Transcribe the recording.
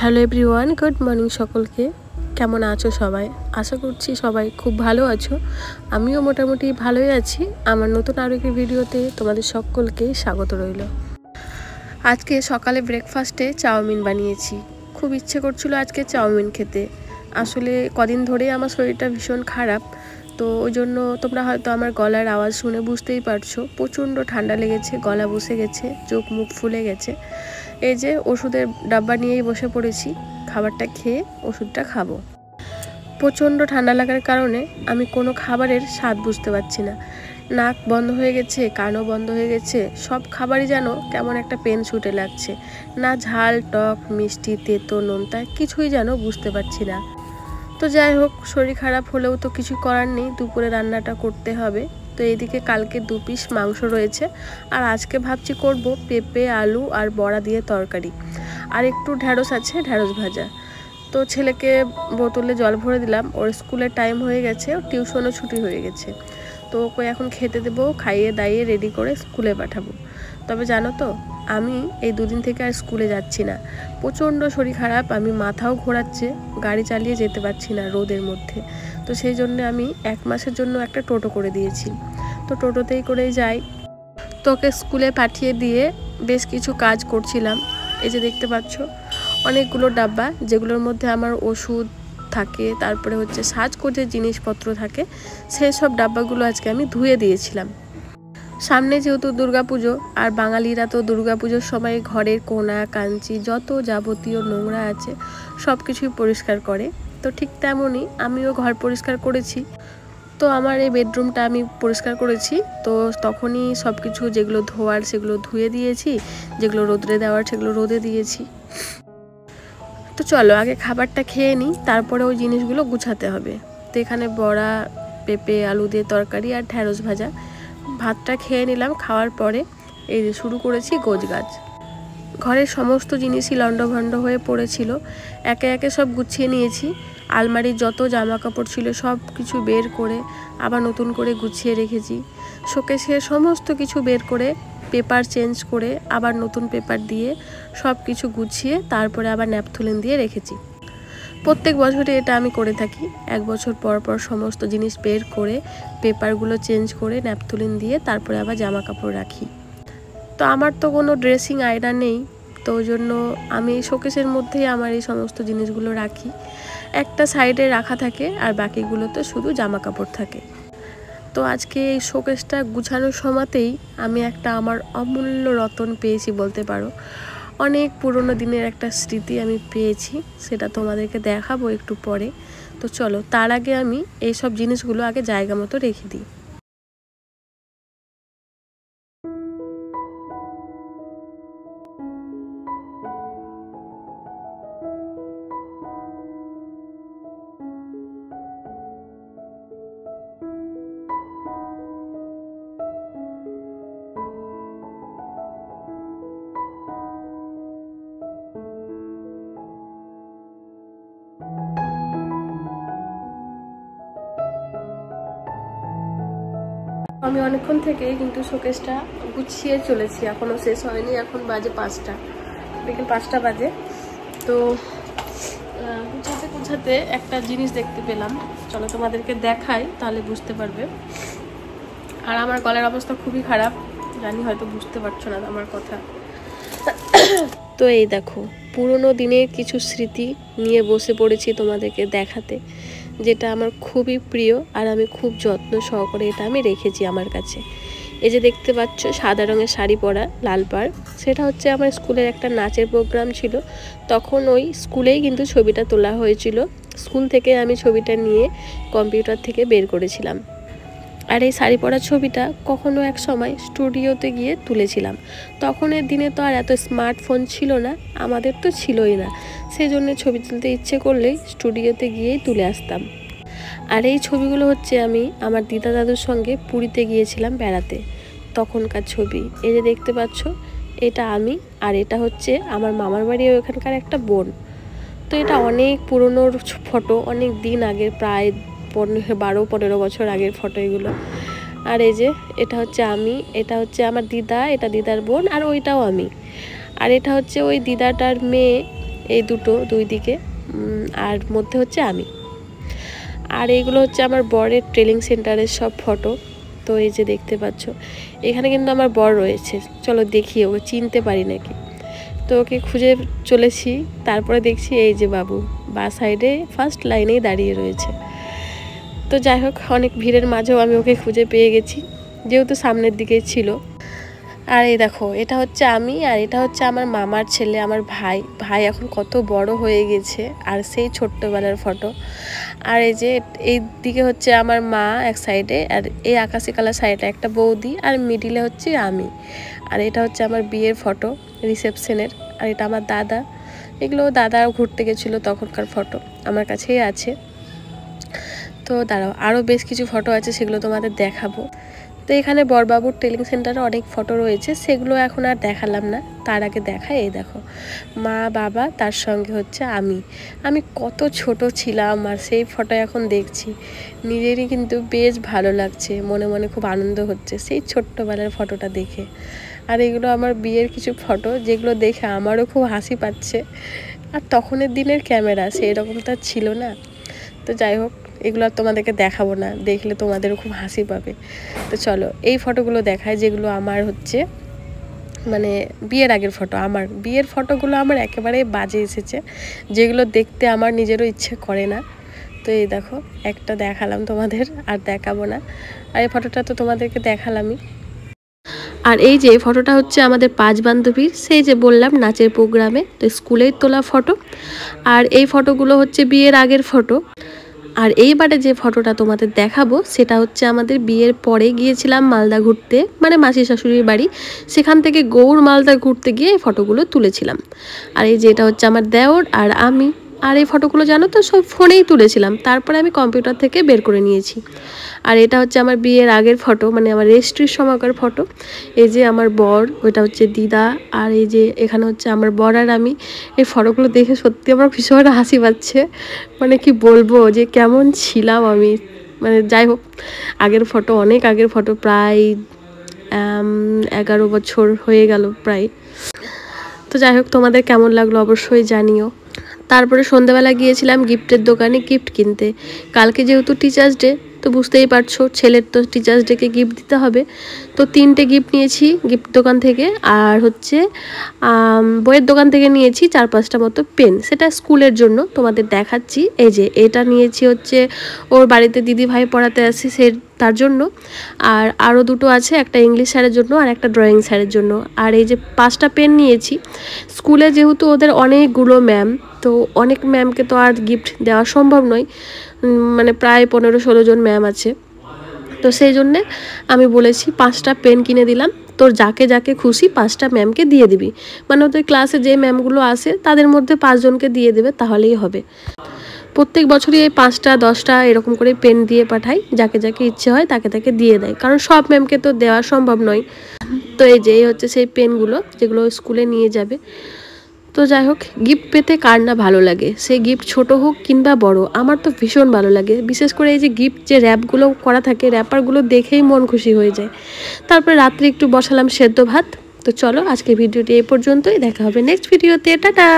Hello everyone, good morning সকলকে। কেমন আছো সবাই? আশা করছি সবাই খুব ভালো আছো। আমিও মোটামুটি ভালোই আছি। আমার নতুন আরও একটি ভিডিওতে তোমাদের সকলকে স্বাগত রইল। আজকে সকালে ব্রেকফাস্টে চাউমিন বানিয়েছি। খুব ইচ্ছে করছিল আজকে চাউমিন খেতে। আসলে কদিন ধরেই আমার শরীরটা ভীষণ খারাপ, তো ওই জন্য তোমরা হয়তো আমার গলার আওয়াজ শুনে বুঝতেই পারছো, প্রচণ্ড ঠান্ডা লেগেছে, গলা বসে গেছে, চোখ মুখ ফুলে গেছে। এই যে ওষুধের ডাব্বা নিয়েই বসে পড়েছি, খাবারটা খেয়ে ওষুধটা খাবো। প্রচণ্ড ঠান্ডা লাগার কারণে আমি কোনো খাবারের স্বাদ বুঝতে পারছি না। নাক বন্ধ হয়ে গেছে, কানও বন্ধ হয়ে গেছে, সব খাবারই যেন কেমন একটা পেন ছুটে লাগছে। না ঝাল, টক, মিষ্টি, তেতো, নোনতা কিছুই যেন বুঝতে পারছি না। তো যাই হোক, শরীর খারাপ হলেও তো কিছু করার নেই, দুপুরে রান্নাটা করতে হবে। তো এইদিকে কালকে 2 পিস মাংস রয়েছে, আর আজকে ভাবছি করব পেঁপে, আলু আর বড়া দিয়ে তরকারি, আর একটু ঢ্যাঁড়স আছে, ঢ্যাঁড়স ভাজা। তো ছেলেকে বোতলে জল ভরে দিলাম, ওর স্কুলের টাইম হয়ে গেছে, ওর টিউশনও ছুটি হয়ে গেছে। তো ওকে এখন খেতে দেবো, খাইয়ে দাইয়ে রেডি করে স্কুলে পাঠাবো। তবে জানো তো, আমি এই 2 দিন থেকে আর স্কুলে যাচ্ছি না। প্রচণ্ড শরীর খারাপ, আমি মাথাও ঘোরাচ্ছে, গাড়ি চালিয়ে যেতে পারছি না রোদের মধ্যে। তো সেই জন্য আমি 1 মাসের জন্য একটা টোটো করে দিয়েছি। তো টোটোতেই করেই যাই। তোকে স্কুলে পাঠিয়ে দিয়ে বেশ কিছু কাজ করছিলাম। এই যে দেখতে পাচ্ছ অনেকগুলো ডাব্বা, যেগুলোর মধ্যে আমার ওষুধ থাকে, তারপরে হচ্ছে সাজগোজের জিনিসপত্র থাকে, সেই সব ডাব্বাগুলো আজকে আমি ধুয়ে দিয়েছিলাম। সামনে যেহেতু দুর্গাপুজো, আর বাঙালিরা তো দুর্গাপুজোর সময় ঘরের কোনা কাঞ্চি যত যাবতীয় নোংরা আছে সব কিছুই পরিষ্কার করে। তো ঠিক তেমনই আমিও ঘর পরিষ্কার করেছি। তো আমার এই বেডরুমটা আমি পরিষ্কার করেছি, তো তখনই সব কিছু যেগুলো ধোয়ার সেগুলো ধুয়ে দিয়েছি, যেগুলো রোদে দেওয়ার সেগুলো রোদে দিয়েছি। তো চলো আগে খাবারটা খেয়ে নিই, তারপরে ওই জিনিসগুলো গুছাতে হবে। তো এখানে বড়া, পেঁপে, আলু দিয়ে তরকারি আর ঢ্যাঁড়স ভাজা। ভাতটা খেয়ে নিলাম, খাওয়ার পরে এই যে শুরু করেছি গোছগাছ। ঘরের সমস্ত জিনিসই লণ্ডভণ্ড হয়ে পড়েছিল, একে একে সব গুছিয়ে নিয়েছি। আলমারির যত জামা কাপড় ছিল সব কিছু বের করে আবার নতুন করে গুছিয়ে রেখেছি। শোকেসের সমস্ত কিছু বের করে পেপার চেঞ্জ করে আবার নতুন পেপার দিয়ে সব কিছু গুছিয়ে তারপরে আবার ন্যাপথলিন দিয়ে রেখেছি। প্রত্যেক বছরে এটা আমি করে থাকি। 1 বছর পর পর সমস্ত জিনিস বের করে পেপারগুলো চেঞ্জ করে ন্যাপথলিন দিয়ে তারপরে আবার জামা কাপড় রাখি। তো আমার তো কোনো ড্রেসিং আয়না নেই, তো ওই জন্য আমি শোকেসের মধ্যেই আমার এই সমস্ত জিনিসগুলো রাখি। একটা সাইডে রাখা থাকে আর বাকিগুলোতে শুধু জামা কাপড় থাকে। তো আজকে এই শোকেসটা গুছানোর সময়তেই আমি একটা আমার অমূল্য রতন পেয়েছি বলতে পারো। অনেক পুরনো দিনের একটা স্মৃতি আমি পেয়েছি, সেটা তোমাদেরকে দেখাবো একটু পরে। তো চলো, তার আগে আমি এই সব জিনিসগুলো আগে জায়গা মতো রেখে দিই। আমি অনেকক্ষণ থেকে কিন্তু শোকেসটা গুছিয়ে চলেছি, এখনও শেষ হয়নি। এখন বাজে 5টা, বিকেল 5টা বাজে। তো গুছাতে গুছাতে একটা জিনিস দেখতে পেলাম, চলো তোমাদেরকে দেখাই, তাহলে বুঝতে পারবে। আর আমার গলার অবস্থা খুবই খারাপ, জানি হয়তো বুঝতে পারছো না আমার কথা। তো এই দেখো, পুরনো দিনের কিছু স্মৃতি নিয়ে বসে পড়েছি তোমাদেরকে দেখাতে, যেটা আমার খুবই প্রিয় আর আমি খুব যত্ন সহকারে এটা আমি রেখেছি আমার কাছে। এই যে দেখতে পাচ্ছ সাদা রঙের শাড়ি পরা, লাল পাড়, সেটা হচ্ছে আমার স্কুলের একটা নাচের প্রোগ্রাম ছিল, তখন ওই স্কুলেই কিন্তু ছবিটা তোলা হয়েছিল। স্কুল থেকে আমি ছবিটা নিয়ে কম্পিউটার থেকে বের করেছিলাম। আর এই শাড়ি পরা ছবিটা কখনো এক সময় স্টুডিওতে গিয়ে তুলেছিলাম। তখনের দিনে তো আর এত স্মার্টফোন ছিল না, আমাদের তো ছিলই না, সেই জন্য ছবি তুলতে ইচ্ছে করলেই স্টুডিওতে গিয়েই তুলে আসতাম। আর এই ছবিগুলো হচ্ছে আমি আমার দিদা দাদুর সঙ্গে পুরীতে গিয়েছিলাম বেড়াতে, তখনকার ছবি। এই যে দেখতে পাচ্ছ, এটা আমি, আর এটা হচ্ছে আমার মামার বাড়ি ওখানকার একটা বোন। তো এটা অনেক পুরনো ফটো, অনেক দিন আগের, প্রায় 12-15 বছর আগের ফটো এগুলো। আর এই যে এটা হচ্ছে আমি, এটা হচ্ছে আমার দিদা, এটা দিদার বোন, আর ওইটাও আমি। আর এটা হচ্ছে ওই দিদাটার মেয়ে, এই দুই দিকে, আর মধ্যে হচ্ছে আমি। আর এইগুলো হচ্ছে আমার বরের ট্রেনিং সেন্টারের সব ফটো। তো এই যে দেখতে পাচ্ছ, এখানে কিন্তু আমার বর রয়েছে। চলো দেখি ওকে চিনতে পারি নাকি। তো ওকে খুঁজে চলেছি, তারপরে দেখছি এই যে বাবু বা সাইডে ফার্স্ট লাইনেই দাঁড়িয়ে রয়েছে। তো যাই হোক, অনেক ভিড়ের মাঝেও আমি ওকে খুঁজে পেয়ে গেছি, যেহেতু সামনের দিকেই ছিল। আর এই দেখো, এটা হচ্ছে আমি, আর এটা হচ্ছে আমার মামার ছেলে, আমার ভাই এখন কত বড় হয়ে গেছে, আর সেই ছোট্টবেলার ফটো। আর এই যে এই দিকে হচ্ছে আমার মা এক সাইডে, আর এই আকাশি কালার সাইডে একটা বৌদি, আর মিডিলে হচ্ছে আমি। আর এটা হচ্ছে আমার বিয়ের ফটো, রিসেপশনের। আর এটা আমার দাদা, এগুলো দাদা ঘুরতে গেছিলো তখনকার ফটো, আমার কাছেই আছে। তো দাঁড়াও, আরও বেশ কিছু ফটো আছে, সেগুলো তোমাদের দেখাবো। তো এখানে বরবাবুর ট্রেনিং সেন্টারে অনেক ফটো রয়েছে, সেগুলো এখন আর দেখালাম না। তার আগে দেখা, এই দেখো মা বাবা, তার সঙ্গে হচ্ছে আমি কত ছোট ছিলাম, আর সেই ফটো এখন দেখছি, নিজেরই কিন্তু বেশ ভালো লাগছে, মনে মনে খুব আনন্দ হচ্ছে সেই ছোট্টবেলার ফটোটা দেখে। আর এগুলো আমার বিয়ের কিছু ফটো, যেগুলো দেখে আমারও খুব হাসি পাচ্ছে। আর তখনের দিনের ক্যামেরা সেই রকমটা ছিল না। তো যাই হোক, এগুলো আর তোমাদেরকে দেখাবো না, দেখলে তোমাদেরও খুব হাসি পাবে। তো চলো এই ফটোগুলো দেখায়, যেগুলো আমার হচ্ছে মানে বিয়ের আগের ফটো। আমার বিয়ের ফটোগুলো আমার একেবারেই বাজে এসেছে, যেগুলো দেখতে আমার নিজেরও ইচ্ছে করে না। তো এই দেখো, একটা দেখালাম তোমাদের, আর দেখাবো না। আর এই ফটোটা তো তোমাদেরকে দেখালামই। আর এই যে ফটোটা হচ্ছে আমাদের 5 বান্ধবীর, সেই যে বললাম নাচের প্রোগ্রামে, তো স্কুলেই তোলা ফটো। আর এই ফটোগুলো হচ্ছে বিয়ের আগের ফটো। আর এইবারে যে ফটোটা তোমাদের দেখাবো, সেটা হচ্ছে আমাদের বিয়ের পরে গিয়েছিলাম মালদা ঘুরতে, মানে মাসি শাশুড়ির বাড়ি, সেখান থেকে গৌড় মালদা ঘুরতে গিয়ে এই ফটোগুলো তুলেছিলাম। আর এই যে এটা হচ্ছে আমার দেওর আর আমি। আর এই ফটোগুলো জানো তো সব ফোনেই তুলেছিলাম, তারপরে আমি কম্পিউটার থেকে বের করে নিয়েছি। আর এটা হচ্ছে আমার বিয়ের আগের ফটো, মানে আমার রেজিস্ট্রির সময়কার ফটো। এই যে আমার বর, ওইটা হচ্ছে দিদা। আর এই যে এখানে হচ্ছে আমার বর আর আমি। এই ফটোগুলো দেখে সত্যি আমার ভীষণ হাসি পাচ্ছে, মানে কি বলবো যে কেমন ছিলাম আমি। মানে যাই হোক, আগের ফটো, অনেক আগের ফটো, প্রায় 11 বছর হয়ে গেল প্রায়। তো যাই হোক, তোমাদের কেমন লাগলো অবশ্যই জানিও। তারপরে সন্ধ্যাবেলা গিয়েছিলাম গিফটের দোকানে গিফট কিনতে। কালকে যেহেতু টিচার্স ডে, তো বুঝতেই পারছো ছেলের তো টিচার্স ডেকে গিফট দিতে হবে। তো 3টে গিফট নিয়েছি গিফট দোকান থেকে, আর হচ্ছে বইয়ের দোকান থেকে নিয়েছি 4-5টা মতো পেন, সেটা স্কুলের জন্য তোমাদের দেখাচ্ছি। এই যে এটা নিয়েছি হচ্ছে ওর বাড়িতে দিদি ভাই পড়াতে আসে তার জন্য। আর আরও 2টো আছে, একটা ইংলিশ স্যারের জন্য আর একটা ড্রয়িং স্যারের জন্য। আর এই যে 5টা পেন নিয়েছি। স্কুলে যেহেতু ওদের অনেকগুলো ম্যাম, তো অনেক ম্যামকে তো আর গিফট দেওয়া সম্ভব নয়, মানে প্রায় 15-16 জন ম্যাম আছে। তো সেই জন্যে আমি বলেছি 5টা পেন কিনে দিলাম, তোর যাকে যাকে খুশি 5টা ম্যামকে দিয়ে দিবি, মানে ওদের ক্লাসে যে ম্যামগুলো আসে তাদের মধ্যে 5 জনকে দিয়ে দেবে, তাহলেই হবে। প্রত্যেক বছরই এই 5টা 10টা এরকম করে পেন দিয়ে পাঠাই, যাকে যাকে ইচ্ছে হয় তাকে তাকে দিয়ে দেয়, কারণ সব ম্যামকে তো দেওয়া সম্ভব নয়। তো এই যে হচ্ছে সেই পেনগুলো, যেগুলো স্কুলে নিয়ে যাবে। তো যাই হোক, গিফট পেতে কার না ভালো লাগে, সেই গিফট ছোট হোক কিংবা বড়, আমার তো ভীষণ ভালো লাগে। বিশেষ করে এই যে গিফট যে র্যাপগুলো করা থাকে, র্যাপারগুলো দেখেই মন খুশি হয়ে যায়। তারপরে রাত্রে একটু বসালাম সেদ্ধ ভাত। তো চলো আজকে ভিডিওটি এই পর্যন্তই, দেখা হবে নেক্সট ভিডিওতে, টাটা।